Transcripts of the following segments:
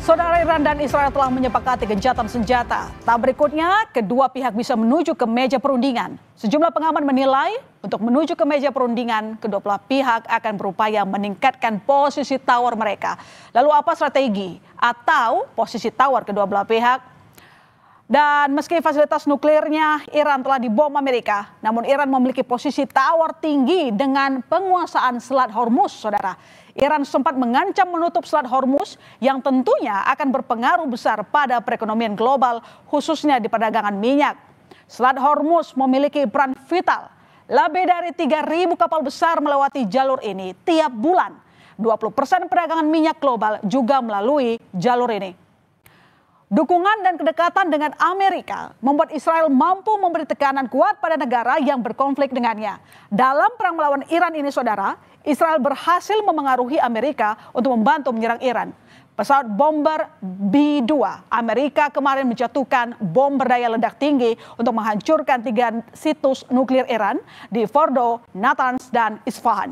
Saudara, Iran dan Israel telah menyepakati gencatan senjata. Tak berikutnya, kedua pihak bisa menuju ke meja perundingan. Sejumlah pengamat menilai, untuk menuju ke meja perundingan, kedua belah pihak akan berupaya meningkatkan posisi tawar mereka. Lalu apa strategi atau posisi tawar kedua belah pihak? Dan meski fasilitas nuklirnya Iran telah dibom Amerika, namun Iran memiliki posisi tawar tinggi dengan penguasaan Selat Hormuz, saudara. Iran sempat mengancam menutup Selat Hormuz yang tentunya akan berpengaruh besar pada perekonomian global, khususnya di perdagangan minyak. Selat Hormuz memiliki peran vital. Lebih dari 3.000 kapal besar melewati jalur ini tiap bulan. 20% perdagangan minyak global juga melalui jalur ini. Dukungan dan kedekatan dengan Amerika membuat Israel mampu memberi tekanan kuat pada negara yang berkonflik dengannya. Dalam perang melawan Iran ini, saudara, Israel berhasil memengaruhi Amerika untuk membantu menyerang Iran. Pesawat bomber B-2 Amerika kemarin menjatuhkan bom berdaya ledak tinggi untuk menghancurkan 3 situs nuklir Iran di Fordo, Natanz, dan Isfahan.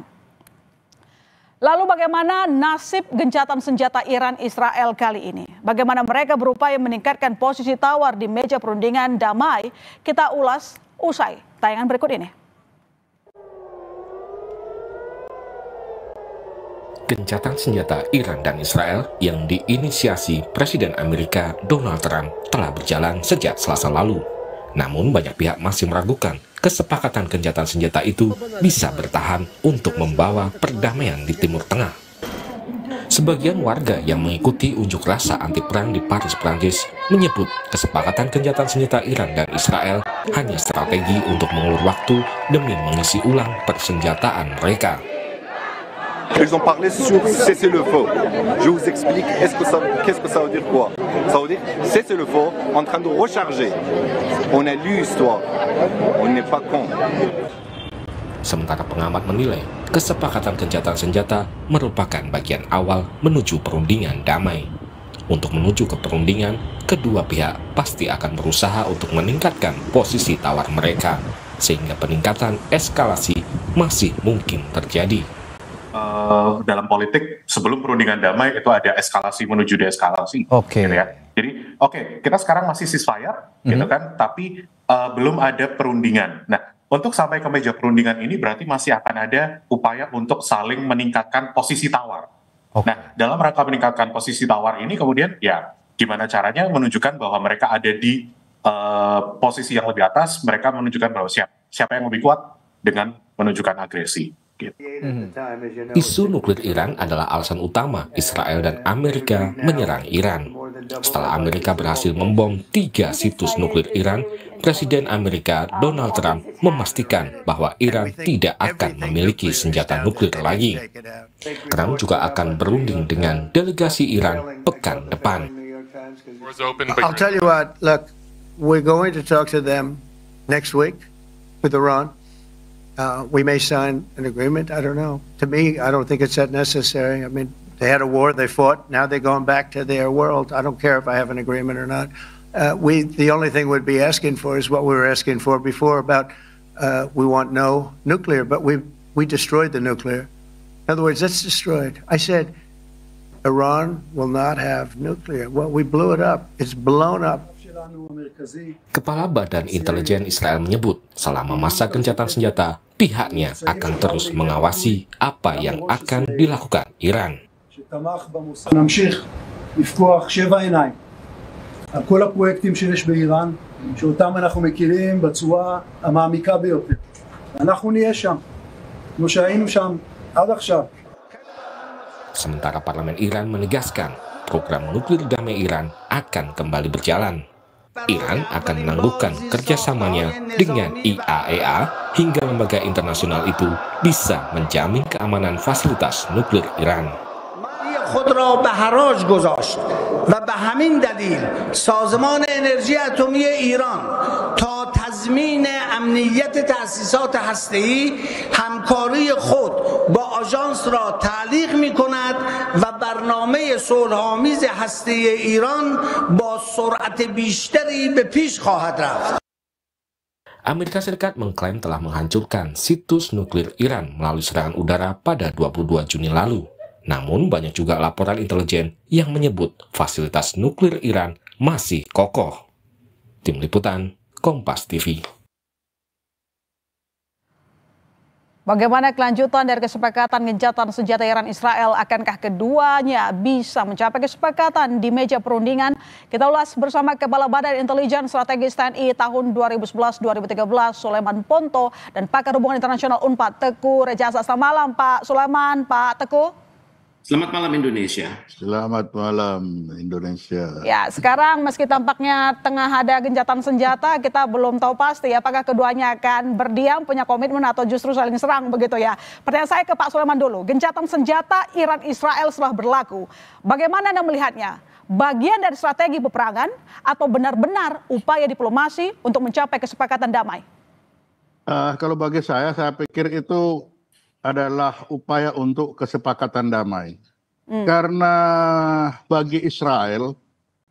Lalu bagaimana nasib gencatan senjata Iran-Israel kali ini? Bagaimana mereka berupaya meningkatkan posisi tawar di meja perundingan damai? Kita ulas usai tayangan berikut ini. Gencatan senjata Iran dan Israel yang diinisiasi Presiden Amerika Donald Trump telah berjalan sejak Selasa lalu. Namun banyak pihak masih meragukan kesepakatan gencatan senjata itu bisa bertahan untuk membawa perdamaian di Timur Tengah. Sebagian warga yang mengikuti unjuk rasa anti perang di Paris, Prancis menyebut kesepakatan gencatan senjata Iran dan Israel hanya strategi untuk mengulur waktu demi mengisi ulang persenjataan mereka. Ils ont parlé sur cessez-le-feu. Je vous explique qu'est-ce que ça veut dire quoi. Ça veut dire cessez-le-feu en train de recharger. On a lu l'histoire. On n'est pas con. Sementara pengamat menilai kesepakatan gencatan senjata merupakan bagian awal menuju perundingan damai. Untuk menuju ke perundingan, kedua pihak pasti akan berusaha untuk meningkatkan posisi tawar mereka, sehingga peningkatan eskalasi masih mungkin terjadi. Dalam politik sebelum perundingan damai itu ada eskalasi menuju deeskalasi. Oke. Gitu ya. Jadi kita sekarang masih ceasefire, gitu kan, tapi belum ada perundingan. Nah, untuk sampai ke meja perundingan ini berarti masih akan ada upaya untuk saling meningkatkan posisi tawar. Nah, dalam rangka meningkatkan posisi tawar ini kemudian ya gimana caranya menunjukkan bahwa mereka ada di posisi yang lebih atas, mereka menunjukkan bahwa siapa yang lebih kuat dengan menunjukkan agresi. Isu nuklir Iran adalah alasan utama Israel dan Amerika menyerang Iran. Setelah Amerika berhasil membom 3 situs nuklir Iran, Presiden Amerika Donald Trump memastikan bahwa Iran tidak akan memiliki senjata nuklir lagi. Trump juga akan berunding dengan delegasi Iran pekan depan. I'll tell you what, look, we're going to talk to them next week with Iran. We may sign an agreement. I don't know. To me, I don't think it's that necessary. I mean, they had a war, they fought. Now they're going back to their world. I don't care if I have an agreement or not. The only thing we'd be asking for is what we were asking for before about we want no nuclear, but we destroyed the nuclear. In other words, that's destroyed. I said Iran will not have nuclear. Well, we blew it up. It's blown up. Kepala Badan Intelijen Israel menyebut selama masa gencatan senjata, pihaknya akan terus mengawasi apa yang akan dilakukan Iran. נמשיך לפקוח 7 עיניים על כל הפרויקטים שיש באיראן, שאותם אנחנו מכירים בצורה המעמיקה ביותר. אנחנו נהיה שם, כמו שהיינו שם עד עכשיו. Sementara parlemen Iran menegaskan program nuklir damai Iran akan kembali berjalan. Iran akan menangguhkan kerjasamanya dengan IAEA hingga lembaga internasional itu bisa menjamin keamanan fasilitas nuklir Iran. خود را به حراج گذاشت و به همین دلیل سازمان انرژی اتمی ایران تا تضمین امنیت تأسیسات هسته‌ای همکاری خود با آژانس را تعلیق می‌کند و برنامه صلح‌آمیز هسته‌ای ایران با سرعت بیشتری به پیش خواهد رفت. Amerika Serikat mengklaim telah menghancurkan situs nuklir Iran melalui serangan udara pada 22 Juni lalu. Namun banyak juga laporan intelijen yang menyebut fasilitas nuklir Iran masih kokoh. Tim Liputan, Kompas TV. Bagaimana kelanjutan dari kesepakatan gencatan senjata Iran Israel? Akankah keduanya bisa mencapai kesepakatan di meja perundingan? Kita ulas bersama Kepala Badan Intelijen Strategis TNI tahun 2011-2013 Sulaiman Ponto dan pakar hubungan internasional Unpad Teguh Rejasa. Selamat malam Pak Sulaiman, Pak Teguh. Selamat malam Indonesia. Selamat malam Indonesia. Ya, sekarang meski tampaknya tengah ada gencatan senjata, kita belum tahu pasti apakah keduanya akan berdiam, punya komitmen atau justru saling serang begitu ya. Pertanyaan saya ke Pak Sulaiman dulu. Gencatan senjata Iran Israel setelah berlaku, bagaimana Anda melihatnya? Bagian dari strategi peperangan atau benar-benar upaya diplomasi untuk mencapai kesepakatan damai? Kalau bagi saya pikir itu adalah upaya untuk kesepakatan damai. Karena bagi Israel,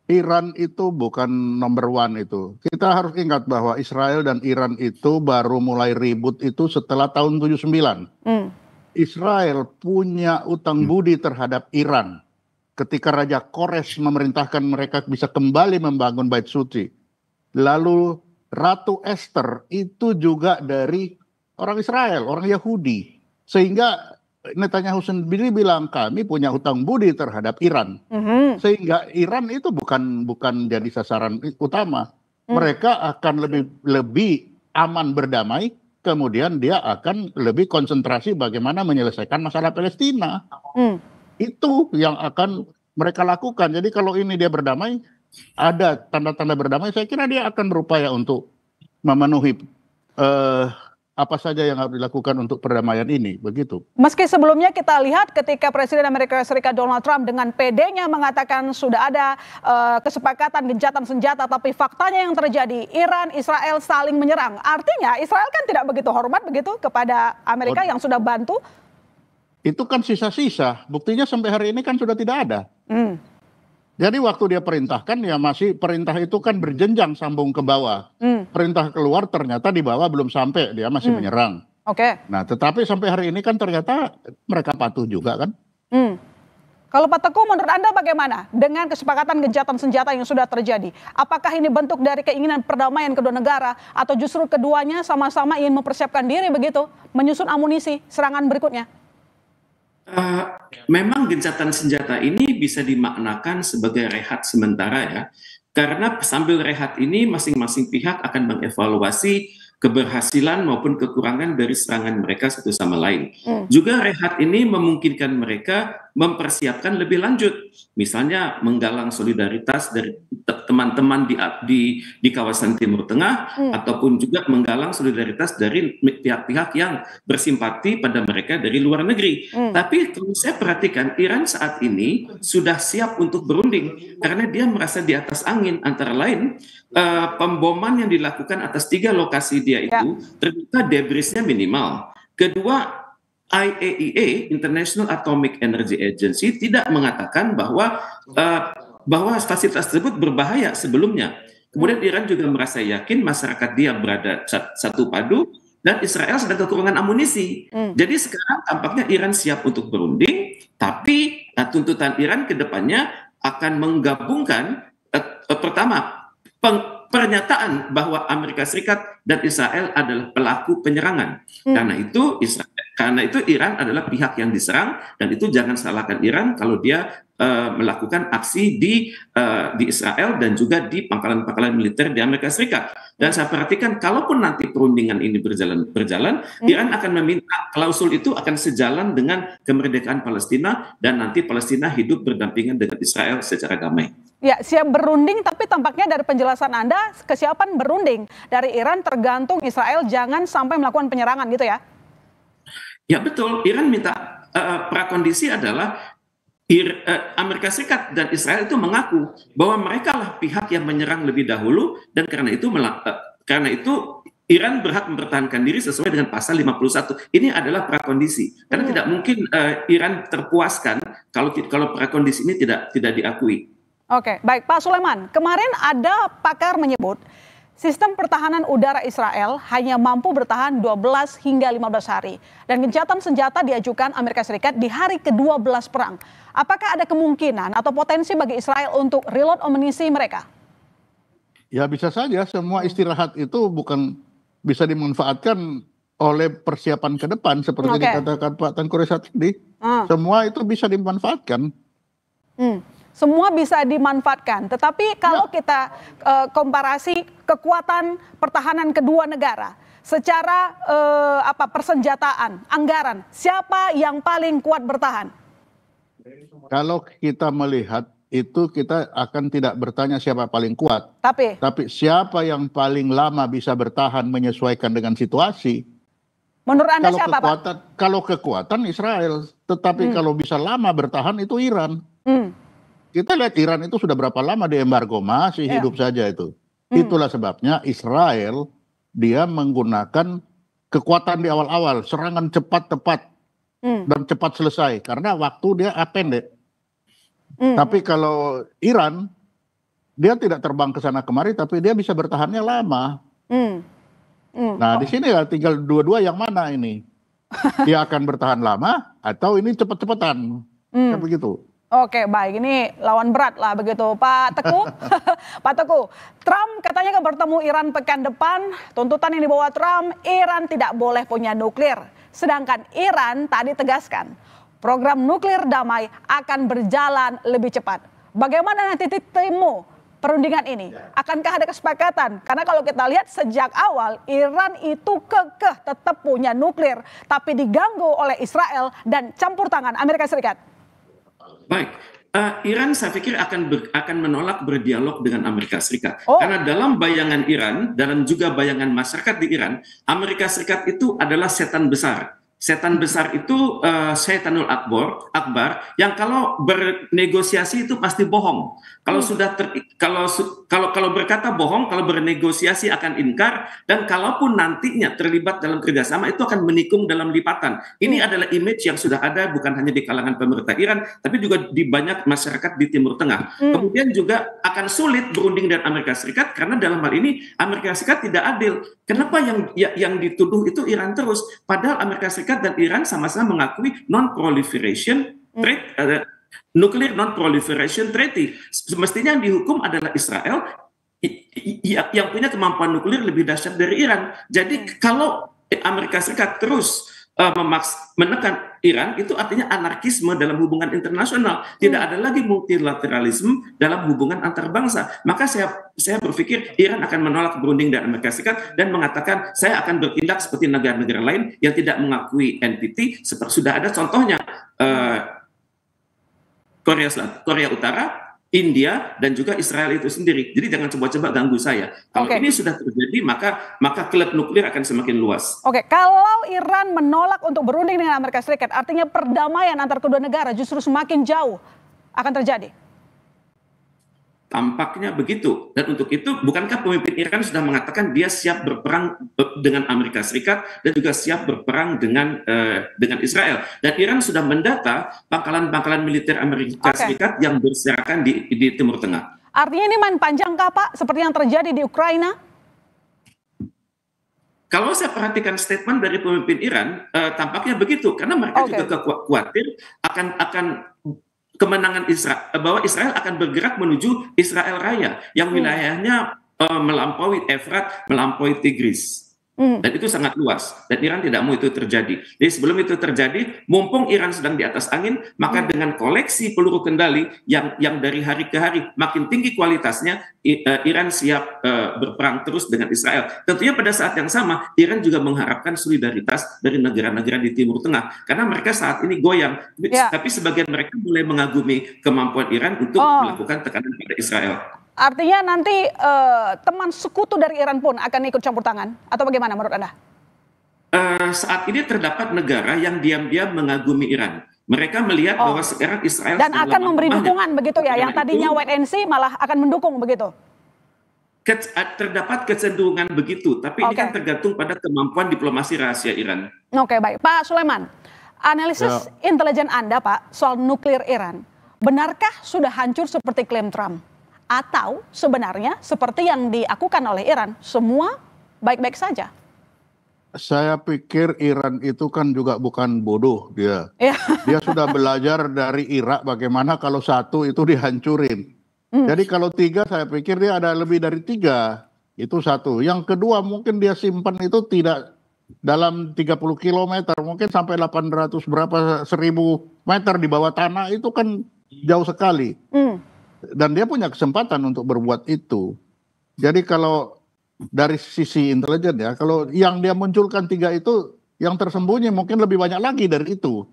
Iran itu bukan nomor one itu. Kita harus ingat bahwa Israel dan Iran itu baru mulai ribut itu setelah tahun 79. Israel punya utang budi terhadap Iran. Ketika Raja Kores memerintahkan mereka bisa kembali membangun Bait Suci. Lalu Ratu Esther itu juga dari orang Israel, orang Yahudi. Sehingga Netanyahu sendiri bilang kami punya hutang budi terhadap Iran. Sehingga Iran itu bukan jadi sasaran utama. Mereka akan lebih aman berdamai, kemudian dia akan lebih konsentrasi bagaimana menyelesaikan masalah Palestina. Itu yang akan mereka lakukan. Jadi kalau ini dia berdamai, ada tanda-tanda berdamai, saya kira dia akan berupaya untuk memenuhi apa saja yang harus dilakukan untuk perdamaian ini, begitu. Meski sebelumnya kita lihat ketika Presiden Amerika Serikat Donald Trump dengan PD-nya mengatakan sudah ada kesepakatan gencatan senjata, tapi faktanya yang terjadi Iran, Israel saling menyerang. Artinya Israel kan tidak begitu hormat begitu kepada Amerika yang sudah bantu. Itu kan sisa-sisa, buktinya sampai hari ini kan sudah tidak ada. Jadi waktu dia perintahkan ya masih perintah itu kan berjenjang sambung ke bawah. Perintah keluar ternyata di bawah belum sampai, dia masih menyerang. Nah tetapi sampai hari ini kan ternyata mereka patuh juga kan. Kalau Pak Teguh menurut Anda bagaimana dengan kesepakatan gencatan senjata yang sudah terjadi? Apakah ini bentuk dari keinginan perdamaian kedua negara atau justru keduanya sama-sama ingin mempersiapkan diri begitu menyusun amunisi serangan berikutnya? Memang gencatan senjata ini bisa dimaknakan sebagai rehat sementara ya, karena sambil rehat ini masing-masing pihak akan mengevaluasi keberhasilan maupun kekurangan dari serangan mereka satu sama lain. Juga rehat ini memungkinkan mereka mempersiapkan lebih lanjut, misalnya menggalang solidaritas dari teman-teman di kawasan Timur Tengah, ataupun juga menggalang solidaritas dari pihak-pihak yang bersimpati pada mereka dari luar negeri. Tapi kalau saya perhatikan, Iran saat ini sudah siap untuk berunding karena dia merasa di atas angin, antara lain pemboman yang dilakukan atas 3 lokasi dia itu ternyata debrisnya minimal. Kedua, IAEA International Atomic Energy Agency tidak mengatakan bahwa fasilitas tersebut berbahaya sebelumnya. Kemudian Iran juga merasa yakin masyarakat dia berada satu padu dan Israel sedang kekurangan amunisi. Jadi sekarang tampaknya Iran siap untuk berunding, tapi tuntutan Iran ke depannya akan menggabungkan pertama pernyataan bahwa Amerika Serikat dan Israel adalah pelaku penyerangan. Karena itu Iran adalah pihak yang diserang, dan itu jangan salahkan Iran kalau dia melakukan aksi di Israel dan juga di pangkalan-pangkalan militer di Amerika Serikat. Dan saya perhatikan kalaupun nanti perundingan ini berjalan, Iran akan meminta klausul itu akan sejalan dengan kemerdekaan Palestina, dan nanti Palestina hidup berdampingan dengan Israel secara damai. Ya, siap berunding, tapi tampaknya dari penjelasan Anda, kesiapan berunding dari Iran tergantung Israel jangan sampai melakukan penyerangan gitu ya? Ya betul, Iran minta prakondisi adalah Amerika Serikat dan Israel itu mengaku bahwa mereka lah pihak yang menyerang lebih dahulu, dan karena itu Iran berhak mempertahankan diri sesuai dengan pasal 51. Ini adalah prakondisi, karena tidak mungkin Iran terpuaskan kalau prakondisi ini tidak diakui. Oke, baik Pak Sulaiman. Kemarin ada pakar menyebut sistem pertahanan udara Israel hanya mampu bertahan 12 hingga 15 hari. Dan gencatan senjata diajukan Amerika Serikat di hari ke-12 perang. Apakah ada kemungkinan atau potensi bagi Israel untuk reload amunisi mereka? Ya bisa saja, semua istirahat itu bukan bisa dimanfaatkan oleh persiapan ke depan seperti dikatakan Pak Tengku Reza tadi. Semua itu bisa dimanfaatkan. Semua bisa dimanfaatkan, tetapi kalau kita komparasi kekuatan pertahanan kedua negara secara persenjataan, anggaran, siapa yang paling kuat bertahan? Kalau kita melihat itu kita akan tidak bertanya siapa paling kuat, tapi siapa yang paling lama bisa bertahan menyesuaikan dengan situasi. Menurut Anda siapa, Pak? Kalau kekuatan Israel, tetapi kalau bisa lama bertahan itu Iran. Kita lihat Iran itu sudah berapa lama di embargo, masih hidup saja itu. Itulah sebabnya Israel dia menggunakan kekuatan di awal-awal, serangan cepat tepat dan cepat selesai karena waktu dia pendek. Tapi kalau Iran dia tidak terbang ke sana kemari, tapi dia bisa bertahannya lama. Nah di sini ya tinggal dua-dua yang mana ini? Dia akan bertahan lama atau ini cepat-cepatan? Kan begitu. Oke, baik. Ini lawan berat lah begitu, Pak Teguh. Pak Teguh, Trump katanya akan bertemu Iran pekan depan. Tuntutan yang dibawa Trump, Iran tidak boleh punya nuklir. Sedangkan Iran tadi tegaskan, program nuklir damai akan berjalan lebih cepat. Bagaimana nanti titik temu perundingan ini? Akankah ada kesepakatan? Karena kalau kita lihat sejak awal, Iran itu kekeh tetap punya nuklir, tapi diganggu oleh Israel dan campur tangan Amerika Serikat. Baik, Iran saya pikir akan menolak berdialog dengan Amerika Serikat. Karena dalam bayangan Iran, dalam juga bayangan masyarakat di Iran, Amerika Serikat itu adalah setan besar. Setan besar itu Syaitanul Akbar yang kalau bernegosiasi itu pasti bohong. Kalau sudah kalau berkata bohong, kalau bernegosiasi akan ingkar, dan kalaupun nantinya terlibat dalam kerjasama itu akan menikung dalam lipatan. Ini adalah image yang sudah ada bukan hanya di kalangan pemerintah Iran, tapi juga di banyak masyarakat di Timur Tengah. Kemudian juga akan sulit berunding dengan Amerika Serikat karena dalam hal ini Amerika Serikat tidak adil. Kenapa yang dituduh itu Iran terus? Padahal Amerika Serikat dan Iran sama-sama mengakui non-proliferation nuclear non-proliferation treaty. Semestinya yang dihukum adalah Israel yang punya kemampuan nuklir lebih dahsyat dari Iran. Jadi kalau Amerika Serikat terus menekan Iran, itu artinya anarkisme dalam hubungan internasional. Tidak ada lagi multilateralisme dalam hubungan antar bangsa. Maka saya berpikir Iran akan menolak berunding dengan Amerika Serikat dan mengatakan saya akan bertindak seperti negara-negara lain yang tidak mengakui NPT. Seperti sudah ada contohnya Korea Utara, India, dan juga Israel itu sendiri. Jadi jangan coba-coba ganggu saya. Kalau ini sudah terjadi, maka klub nuklir akan semakin luas. Kalau Iran menolak untuk berunding dengan Amerika Serikat, artinya perdamaian antar kedua negara justru semakin jauh akan terjadi. Tampaknya begitu. Dan untuk itu, bukankah pemimpin Iran sudah mengatakan dia siap berperang dengan Amerika Serikat dan juga siap berperang dengan Israel. Dan Iran sudah mendata pangkalan-pangkalan militer Amerika Serikat yang berserakan di Timur Tengah. Artinya ini main panjang kah, Pak? Seperti yang terjadi di Ukraina? Kalau saya perhatikan statement dari pemimpin Iran, tampaknya begitu. Karena mereka juga khawatir akan kemenangan Israel, bahwa Israel akan bergerak menuju Israel Raya yang wilayahnya melampaui Efrat, melampaui Tigris. Dan itu sangat luas, dan Iran tidak mau itu terjadi. Jadi sebelum itu terjadi, mumpung Iran sedang di atas angin, maka dengan koleksi peluru kendali yang dari hari ke hari makin tinggi kualitasnya, Iran siap berperang terus dengan Israel. Tentunya pada saat yang sama, Iran juga mengharapkan solidaritas dari negara-negara di Timur Tengah, karena mereka saat ini goyang. Tapi sebagian mereka mulai mengagumi kemampuan Iran untuk melakukan tekanan pada Israel. Artinya nanti teman sekutu dari Iran pun akan ikut campur tangan, atau bagaimana menurut Anda? Saat ini terdapat negara yang diam-diam mengagumi Iran. Mereka melihat bahwa sekarang Israel dan akan memberi dukungan begitu ya, yang tadinya wait and see malah akan mendukung begitu. Terdapat kecenderungan begitu, tapi ini kan tergantung pada kemampuan diplomasi rahasia Iran. Baik. Pak Sulaiman, analisis intelijen Anda, Pak, soal nuklir Iran, benarkah sudah hancur seperti klaim Trump? Atau sebenarnya seperti yang diakukan oleh Iran, semua baik-baik saja? Saya pikir Iran itu kan juga bukan bodoh dia. Dia sudah belajar dari Irak bagaimana kalau satu itu dihancurin. Jadi kalau 3 saya pikir dia ada lebih dari 3. Itu satu. Yang kedua mungkin dia simpan itu tidak dalam 30 km, mungkin sampai 800 berapa 1000 meter di bawah tanah, itu kan jauh sekali. Dan dia punya kesempatan untuk berbuat itu. Jadi kalau dari sisi intelijen ya, kalau yang dia munculkan 3 itu, yang tersembunyi mungkin lebih banyak lagi dari itu.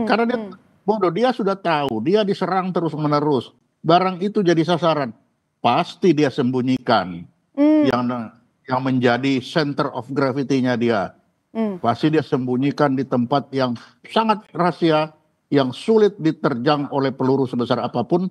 Karena dia bodoh, dia sudah tahu, dia diserang terus-menerus. Barang itu jadi sasaran, pasti dia sembunyikan. Yang menjadi center of gravity-nya dia. Pasti dia sembunyikan di tempat yang sangat rahasia, yang sulit diterjang oleh peluru sebesar apapun.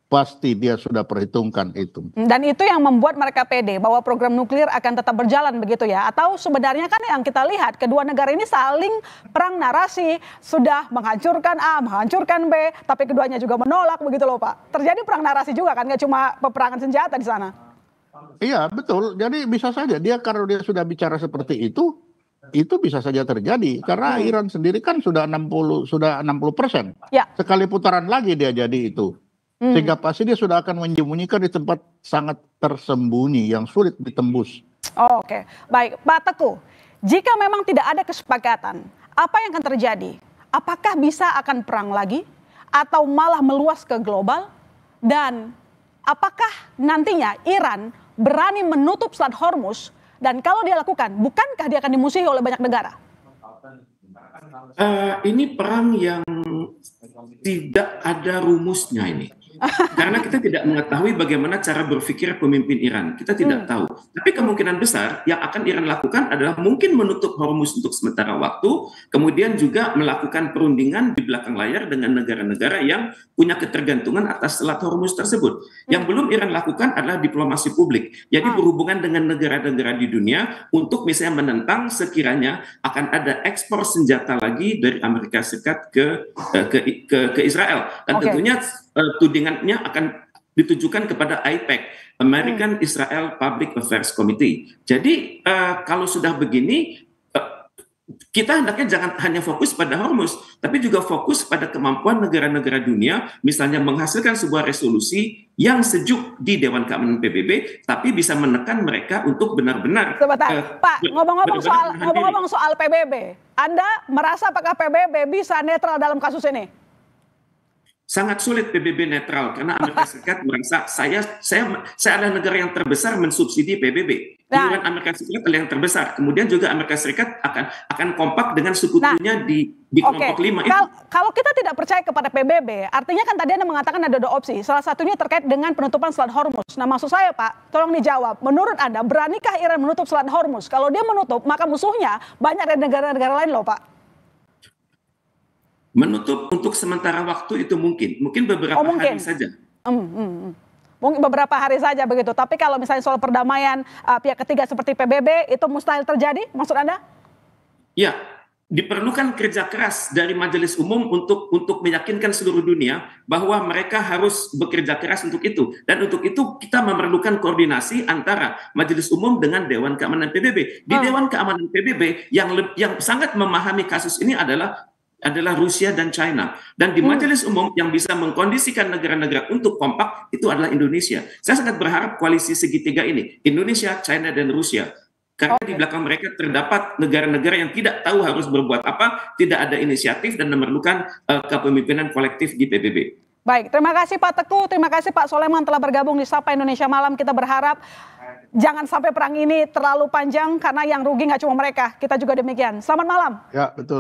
Pasti dia sudah perhitungkan itu. Dan itu yang membuat mereka pede bahwa program nuklir akan tetap berjalan begitu ya? Atau sebenarnya kan yang kita lihat kedua negara ini saling perang narasi, sudah menghancurkan A, menghancurkan B, tapi keduanya juga menolak begitu loh Pak. Terjadi perang narasi juga kan, nggak cuma peperangan senjata di sana. Iya betul, jadi bisa saja dia kalau dia sudah bicara seperti itu bisa saja terjadi. Karena Iran sendiri kan sudah 60%. Ya. Sekali putaran lagi dia jadi itu. Sehingga pasti dia sudah akan menyembunyikan di tempat sangat tersembunyi yang sulit ditembus. Oke, baik Pak Teguh. Jika memang tidak ada kesepakatan, apa yang akan terjadi? Apakah bisa akan perang lagi? Atau malah meluas ke global? Dan apakah nantinya Iran berani menutup Selat Hormuz? Dan kalau dia lakukan, bukankah dia akan dimusuhi oleh banyak negara? Ini perang yang tidak ada rumusnya ini. Karena kita tidak mengetahui bagaimana cara berpikir pemimpin Iran. Kita tidak tahu. Tapi kemungkinan besar yang akan Iran lakukan adalah mungkin menutup Hormuz untuk sementara waktu, kemudian juga melakukan perundingan di belakang layar dengan negara-negara yang punya ketergantungan atas Selat Hormuz tersebut. Yang belum Iran lakukan adalah diplomasi publik. Jadi berhubungan dengan negara-negara di dunia untuk misalnya menentang sekiranya akan ada ekspor senjata lagi dari Amerika Serikat ke Israel. Dan tentunya tudingannya akan ditujukan kepada AIPAC, American Israel Public Affairs Committee. Jadi kalau sudah begini, kita hendaknya jangan hanya fokus pada Hormuz, tapi juga fokus pada kemampuan negara-negara dunia, misalnya menghasilkan sebuah resolusi yang sejuk di Dewan Keamanan PBB, tapi bisa menekan mereka untuk benar-benar. Pak, ngomong-ngomong soal PBB, Anda merasa apakah PBB bisa netral dalam kasus ini? Sangat sulit PBB netral karena Amerika Serikat merasa saya adalah negara yang terbesar mensubsidi PBB. Iuran Amerika Serikat adalah yang terbesar. Kemudian juga Amerika Serikat akan kompak dengan sekutunya di kelompok 5 itu. Kalau kita tidak percaya kepada PBB, artinya kan tadi Anda mengatakan ada 2 opsi. Salah satunya terkait dengan penutupan Selat Hormuz. Nah maksud saya Pak, tolong dijawab. Menurut Anda, beranikah Iran menutup Selat Hormuz? Kalau dia menutup, maka musuhnya banyak dari negara-negara lain loh Pak. Menutup untuk sementara waktu itu mungkin beberapa hari saja. Mungkin beberapa hari saja begitu. Tapi kalau misalnya soal perdamaian pihak ketiga seperti PBB itu mustahil terjadi, maksud Anda? Ya, diperlukan kerja keras dari Majelis Umum untuk meyakinkan seluruh dunia bahwa mereka harus bekerja keras untuk itu. Dan untuk itu kita memerlukan koordinasi antara Majelis Umum dengan Dewan Keamanan PBB. Di Dewan Keamanan PBB yang sangat memahami kasus ini adalah Rusia dan China. Dan di Majelis Umum yang bisa mengkondisikan negara-negara untuk kompak itu adalah Indonesia. Saya sangat berharap koalisi segitiga ini, Indonesia, China, dan Rusia. Karena di belakang mereka terdapat negara-negara yang tidak tahu harus berbuat apa, tidak ada inisiatif dan memerlukan kepemimpinan kolektif di PBB. Baik, terima kasih Pak Teguh, terima kasih Pak Soleman telah bergabung di Sapa Indonesia Malam. Kita berharap jangan sampai perang ini terlalu panjang karena yang rugi nggak cuma mereka, kita juga demikian. Selamat malam. Ya, betul.